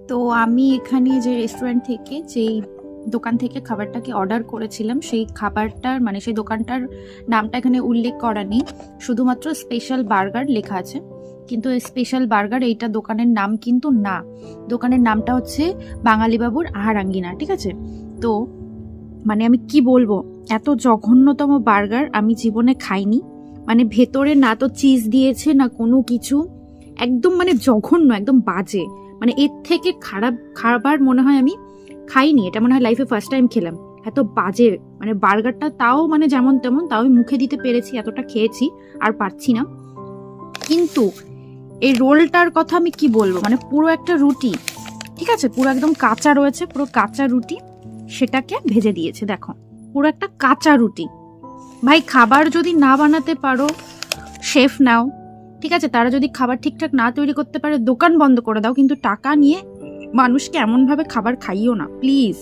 তো আমি এখানে যে রেস্টুরেন্ট থেকে যেই দোকান থেকে খাবারটাকে অর্ডার করেছিলাম, সেই খাবারটার মানে সেই দোকানটার নামটা এখানে উল্লেখ করা নেই, শুধুমাত্র স্পেশাল বার্গার লেখা আছে। কিন্তু এই স্পেশাল বার্গার এইটা দোকানের নাম কিন্তু না, দোকানের নামটা হচ্ছে বাঙালি বাবুর আহারাঙ্গিনা, ঠিক আছে? তো মানে আমি কি বলবো, এত জঘন্যতম বার্গার আমি জীবনে খাইনি। মানে ভেতরে না তো চিজ দিয়েছে না কোনো কিছু, একদম মানে জঘন্য, একদম বাজে। মানে এর থেকে খারাপ খাবার মনে হয় আমি খাইনি, এটা মনে হয় লাইফে ফার্স্ট টাইম খেলাম। এত বাজে মানে বার্গারটা, তাও মানে যেমন তেমন, তাও আমি মুখে দিতে পেরেছি, এতটা খেয়েছি আর পারছি না। কিন্তু এই রোলটার কথা আমি কি বলবো, মানে পুরো একটা রুটি, ঠিক আছে, পুরো একদম কাঁচা রয়েছে, পুরো কাঁচা রুটি, সেটাকে ভেজে দিয়েছে। দেখো পুরো একটা কাঁচা রুটি। ভাই খাবার যদি না বানাতে পারো, শেফ নাও, ঠিক আছে, তারা যদি খাবার ঠিকঠাক না তৈরি করতে পারে দোকান বন্ধ করে দাও, কিন্তু টাকা নিয়ে মানুষকে এমনভাবে খাবার খাইও না প্লিজ।